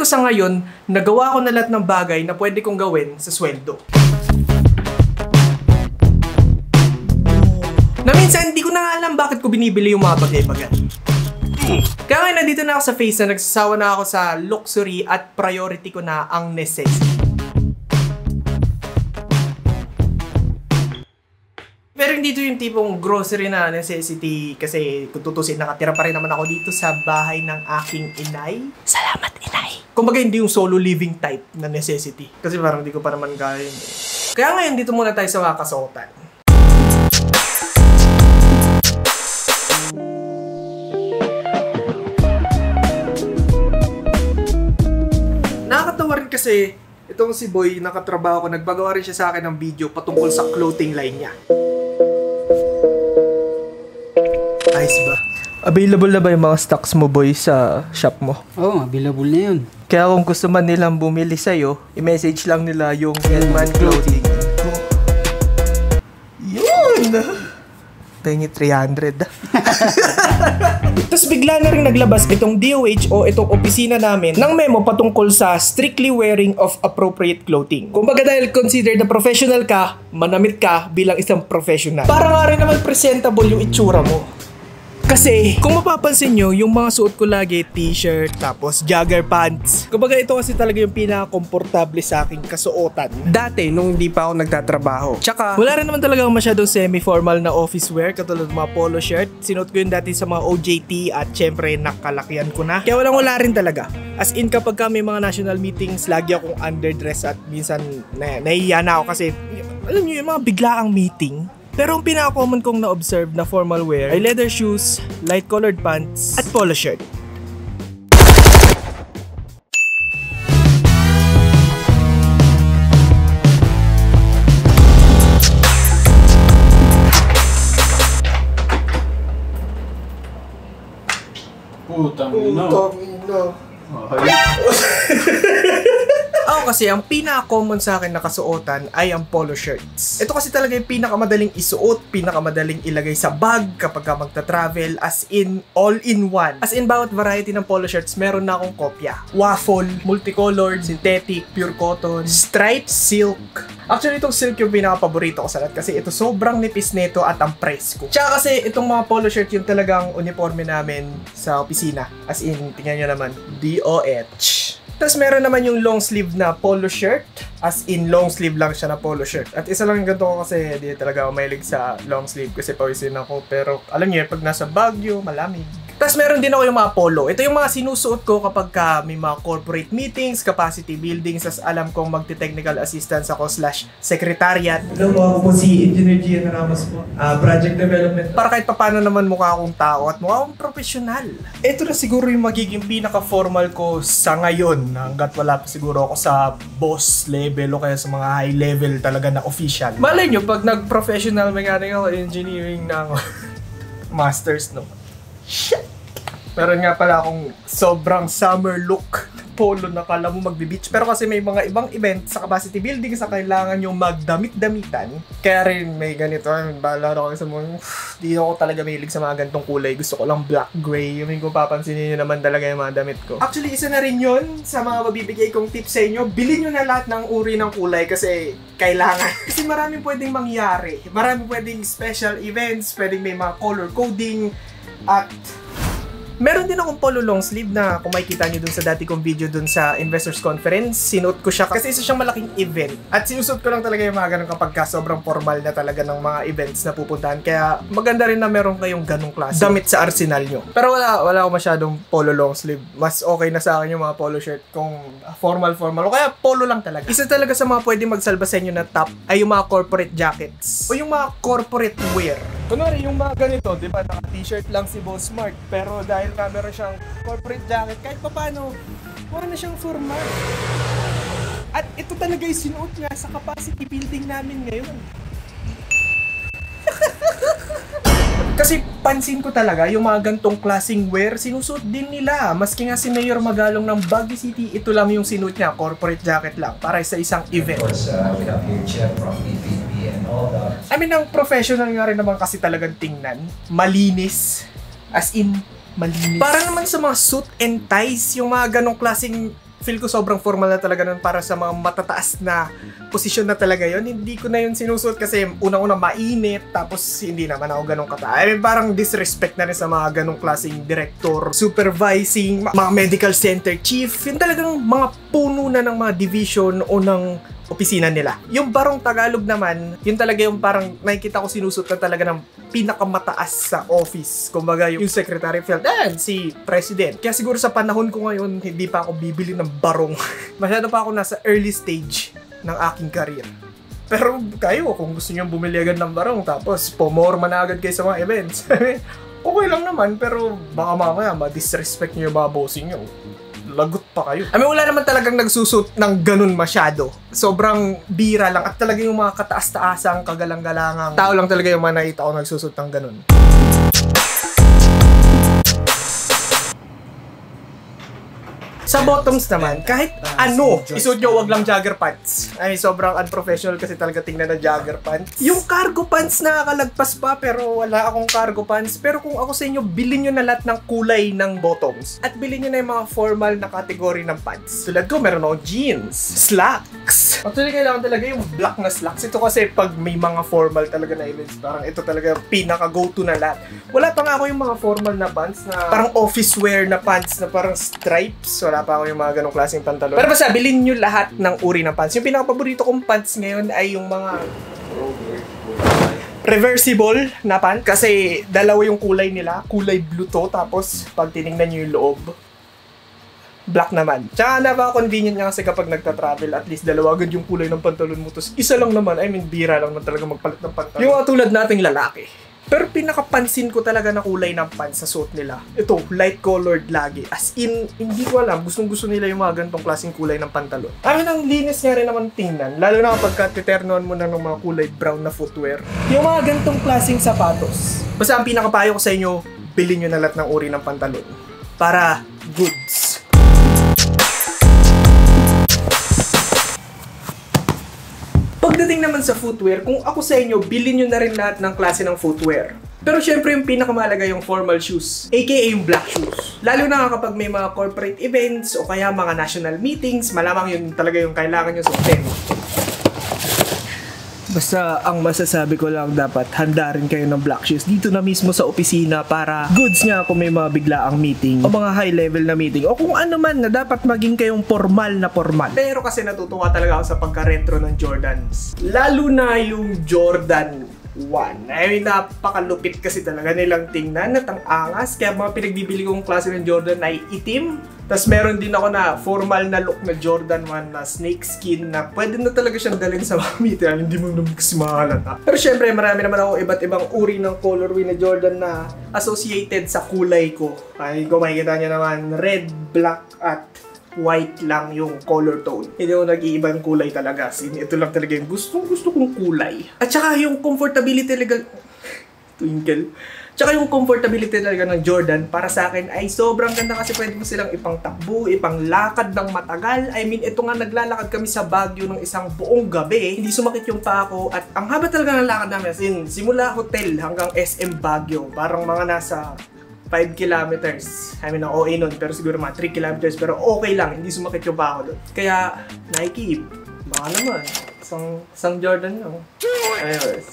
sa ngayon, nagawa ko na lahat ng bagay na pwede kong gawin sa sweldo. Na minsan, hindi ko na alam bakit ko binibili yung mga bagay-bagay. Kaya ngayon, nandito na ako sa phase na nagsasawa na ako sa luxury at priority ko na ang necessity. Pero hindi ito yung tipong grocery na necessity kasi kung tutusin, nakatira pa rin naman ako dito sa bahay ng aking inay. Salamat, inay! Kumbaga hindi yung solo living type na necessity. Kasi parang hindi ko pa naman kaya yun. Kaya ngayon, dito muna tayo sa mga kasuotan. Nakakatawa rin kasi itong si Boy, nakatrabaho ko, nagbagawa rin siya sa akin ng video patungkol sa clothing line niya. Ayos ba? Available na ba yung mga stocks mo, Boy, sa shop mo? Oo, available na yun. Kaya kung gusto man nilang bumili sa'yo, i-message lang nila yung Hellman Clothing. Yun! Tingin 300. Tapos bigla na rin naglabas itong DOH o itong opisina namin ng memo patungkol sa strictly wearing of appropriate clothing. Kumbaga dahil considered na professional ka, manamit ka bilang isang professional. Para nga rin naman presentable yung itsura mo. Kasi, kung mapapansin nyo, yung mga suot ko lagi, t-shirt, tapos jogger pants. Kumbaga ito kasi talaga yung pinaka-komportable sa aking kasuotan. Dati, nung hindi pa ako nagtatrabaho. Tsaka, wala rin naman talaga masyadong semi-formal na office wear, katulad mga polo shirt. Sinuot ko yun dati sa mga OJT at syempre nakalakihan ko na. Kaya wala rin talaga. As in, kapag may mga national meetings, lagi akong underdress at minsan nahihiya na ako kasi, alam nyo, yung mga biglaang meeting. Pero ang pinaka-common kong na-observe na formal wear ay leather shoes, light-colored pants, at polo shirt. Putang ina. Ako kasi, ang pinaka-common sa akin na kasuotan ay ang polo shirts. Ito kasi talaga yung pinakamadaling isuot, pinakamadaling ilagay sa bag kapag ka magta-travel, as in, all-in-one. As in, bawat variety ng polo shirts, meron na akong kopya. Waffle, multicolored, synthetic, pure cotton, striped, silk. Actually, itong silk yung pinaka-paborito ko sa lahat kasi ito sobrang nipis nito at ang price ko. Tsaka kasi, itong mga polo shirt yung talagang uniforme namin sa opisina. As in, tingnan nyo naman, DOH. Tapos meron naman yung long sleeve na polo shirt. As in, long sleeve lang siya na polo shirt. At isa lang yung ganito ko kasi di talaga ako mahilig sa long sleeve kasi pawisin ako. Pero alam niyo, pag nasa Baguio, malamig. Tapos meron din ako yung mga polo. Ito yung mga sinusuot ko kapag may mga corporate meetings, capacity buildings, as alam kong magte-technical assistance ako / secretariat. Hello po, ako po si Engineer Gian Ramos po. Project Development. Para kahit paano naman mukha akong tao at mukha akong profesional. Ito na siguro yung magiging pinaka-formal ko sa ngayon hanggat wala pa siguro ako sa boss level o kaya sa mga high level talaga na official. Malay nyo, pag nag-professional mechanic ako, engineering na ako. Masters, no? Shit! Meron nga pala akong sobrang summer look polo na kala mo magbe-beach. Pero kasi may mga ibang event sa capacity building sa kailangan yung magdamit-damitan. Kaya rin may ganito. Bahala na ako sa mga... Di ako talaga mahilig sa mga ganitong kulay. Gusto ko lang black, gray. Yung kung papansinin nyo naman talaga yung mga damit ko. Actually, isa na rin yun sa mga mabibigay kong tips sa inyo. Bilhin nyo na lahat ng uri ng kulay kasi kailangan. Kasi maraming pwedeng mangyari. Maraming pwedeng special events. Pwedeng may mga color coding. At... meron din akong polo long sleeve na kung makikita nyo dun sa dati kong video dun sa Investors Conference, sinuot ko siya kasi isa siyang malaking event. At sinusuot ko lang talaga yung mga ganun kapag sobrang formal na talaga ng mga events na pupuntahan. Kaya maganda rin na meron kayong ganung klase damit sa arsenal nyo. Pero wala ako masyadong polo long sleeve. Mas okay na sa akin yung mga polo shirt kung formal o kaya polo lang talaga. Isa talaga sa mga pwede magsalba sa inyo na top ay yung mga corporate jackets o yung mga corporate wear. Kunwari yung mga ganito, di ba, naka-t-shirt lang si Boss Smart, pero dahil nga meron siyang corporate jacket, kahit pa paano, wala na siyang formal. At ito talaga yung sinuot nga sa capacity building namin ngayon. Kasi pansin ko talaga, yung mga gantong klaseng wear, sinusuot din nila. Maski nga si Mayor Magalong ng Baguio City, ito lang yung sinuot niya, corporate jacket lang, para sa isang event. Of course, we have your chair from EPP and all that. I mean, ang professional nga rin naman kasi talagang tingnan. Malinis. As in, malinis. Para naman sa mga suit and ties, yung mga ganong klaseng Feel ko sobrang formal na talaga nun para sa mga matataas na posisyon na talaga yon. Hindi ko na yun sinusuot kasi unang-unang mainit, tapos hindi naman ako ganun kata. I mean, parang disrespect na rin sa mga ganung klaseng director, supervising, mga medical center chief. Yun talagang mga puno na ng mga division o ng opisina nila. Yung Barong Tagalog naman, yun talaga yung parang nakikita ko sinusot na talaga ng pinakamataas sa office. Kumbaga yung Secretary of Health, si President. Kaya siguro sa panahon ko ngayon, hindi pa ako bibili ng barong. Masyado pa ako nasa early stage ng aking career. Pero kayo, kung gusto nyo bumili agad ng barong, tapos pumorma na agad kayo sa mga events, okay lang naman, pero baka mamaya ma-disrespect nyo yung mga bossing nyo. Lagot pa kayo. I mean, wala naman talagang nagsusut ng ganun masyado. Sobrang bira lang. At talaga yung mga kataas-taasang, kagalang-galangang tao lang talaga yung mga nakita ko nagsusut ng ganun. Sa bottoms naman, kahit isuot nyo, wag lang jogger pants. Ay, sobrang unprofessional kasi talaga tingnan na jogger pants. Yung cargo pants nakakalagpas pa, pero wala akong cargo pants. Pero kung ako sa inyo, bilhin nyo na lahat ng kulay ng bottoms. At bilhin nyo na yung mga formal na category ng pants. Tulad ko, meron ako jeans, slacks. Actually, kailangan talaga yung black na slacks. Ito kasi pag may mga formal talaga na events, parang ito talaga pinaka-go-to na lahat. Wala pa nga ako yung mga formal na pants na parang office wear na pants na parang stripes. Wala pa ako yung mga ganong klaseng pantalon. Pero basta, bilhin nyo lahat ng uri ng pants. Yung pinaka-paborito kong pants ngayon ay yung mga reversible na pants. Kasi dalawa yung kulay nila. Kulay blue to. Tapos, pag tinignan nyo yung loob, black naman. Tsaka napaka-convenient nga kasi kapag nagta-travel, at least dalawa agad yung kulay ng pantalon mo. Tapos isa lang naman, I mean, bira lang naman talaga magpalit ng pantalon. Yung tulad nating lalaki. Pero pinakapansin ko talaga na kulay ng pants sa suot nila. Ito, light colored lagi. As in, hindi ko alam. Gustong-gusto nila yung mga ganitong klaseng kulay ng pantalon. I mean, ang linis nga rin naman tingnan. Lalo na kapag titernoan mo na ng mga kulay brown na footwear. Yung mga ganitong klaseng sapatos. Basta ang pinakapayo ko sa inyo, bilhin nyo na lahat ng uri ng pantalon. Para goods. Pagdating naman sa footwear, kung ako sa inyo, bilhin nyo na rin lahat ng klase ng footwear. Pero syempre yung pinakamahalaga yung formal shoes, aka yung black shoes. Lalo na kapag may mga corporate events o kaya mga national meetings, malamang yun talaga yung kailangan nyo suotin. Basta ang masasabi ko lang, dapat handa rin kayo ng black shoes dito na mismo sa opisina para goods nga kung may mga biglaang meeting o mga high level na meeting o kung ano man na dapat maging kayong formal na formal. Pero kasi natutuwa talaga ako sa pagka-retro ng Jordans. Lalo na yung Jordan 1. I mean, napakalupit kasi talaga nilang tingnan at ang angas. Kaya mga pinagbibili kong klase ng Jordan ay itim. Tapos meron din ako na formal na look na Jordan 1 na snake skin na pwede na talaga siyang dalhin sa mga meeting. Hindi mo naman kasi mahalata. Pero syempre, marami naman ako iba't ibang uri ng colorway na Jordan na associated sa kulay ko. Ay, kung makikita nyo naman, red, black, at white lang yung color tone. Hindi ako nag-iibang kulay talaga. Ito lang talaga yung gusto kong kulay. At saka yung comfortability talaga... Twinkle. Tsaka yung comfortability talaga ng Jordan para sa akin ay sobrang ganda kasi pwede mo silang ipangtakbo, ipanglakad ng matagal. I mean, ito nga naglalakad kami sa Baguio ng isang buong gabi. Hindi sumakit yung paa ko at ang haba talaga ng lakad namin. As in, simula hotel hanggang SM Baguio. Parang mga nasa 5 kilometers. I mean, ang OA nun, pero siguro mga 3 kilometers. Pero okay lang, hindi sumakit yung paa ko doon. Kaya, Nike, baka naman. Isang Jordan lang. Anyways,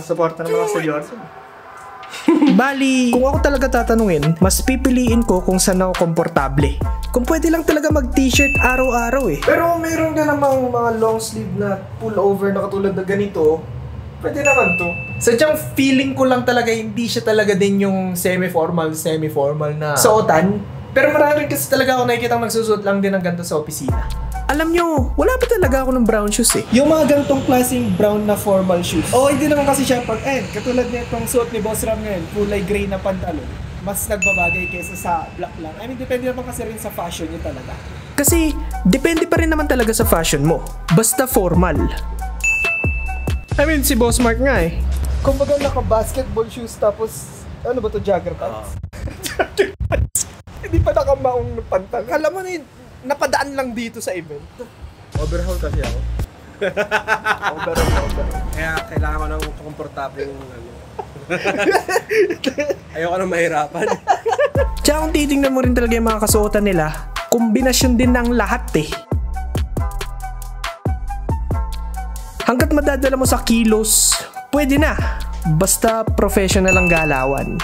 supportan naman ako sa Jordan. Bali, kung ako talaga tatanungin, mas pipiliin ko kung saan ako komportable. Kung pwede lang talaga mag-t-shirt araw-araw eh. Pero meron ka namang mga long sleeve na pullover na katulad na ganito, pwede naman to. Sadyang feeling ko lang talaga hindi siya talaga din yung semi-formal na suotan. Pero marami kasi talaga ako nakikita magsusuot lang din ng ganito sa opisina. Alam nyo, wala pa talaga ako ng brown shoes eh. Yung mga ganitong klaseng brown na formal shoes. Oo, hindi naman kasi siya pag, katulad na itong suot ni Boss Ram ngayon, kulay gray na pantalon. Mas nagbabagay kaysa sa black lang. I mean, depende naman kasi rin sa fashion niya talaga. Kasi, depende pa rin naman talaga sa fashion mo. Basta formal. I mean, si Boss Mark nga eh. Kumbaga naka-basketball shoes tapos, ano ba to, jogger pants? Jogger pants. Hindi pa nakamaong na pantalon. Alam mo na yun, napadaan lang dito sa event. Overhaul kasi ako. Overall. Kaya kailangan ko ng komportable yung ano. Ayoko na mahirapan. Tsaka kung titingnan mo rin talaga yung mga kasuotan nila, kombinasyon din ng lahat eh. Hanggat madadala mo sa kilos, pwede na. Basta professional ang galawan.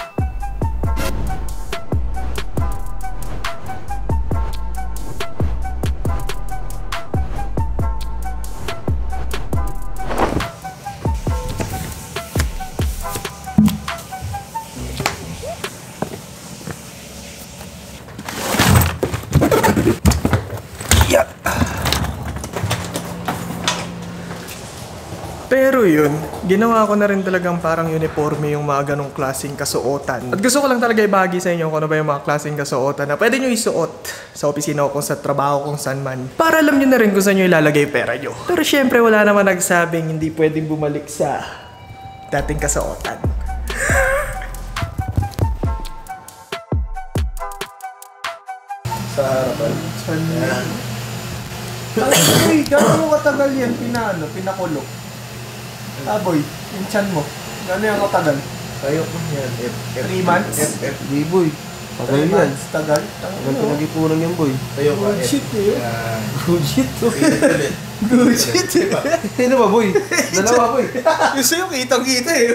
Pero yun, ginawa ko na rin talagang parang uniforme yung mga ganong klaseng kasuotan. At gusto ko lang talaga ibahagi sa inyo kung ano ba yung mga klaseng kasuotan na pwede nyo isuot sa opisina o kung sa trabaho kung saan man. Para alam nyo na rin kung saan nyo ilalagay pera nyo. Pero syempre wala naman nagsabing hindi pwedeng bumalik sa dating kasuotan. Sa harapan. Yan. Uy, gano'n mo katagal yan pinakulong? Boy, yung chan mo. Gano'n yung katagal? Tayo po yan. 3 months? Di boy. Tagal yan. Tagal? Tagal pinag-ipunan yan boy. Tayo ka. Good shit eh. Good shit to. Good shit eh. Ano ba boy? Dalawa boy. Yung sa'yo kitang-kita eh.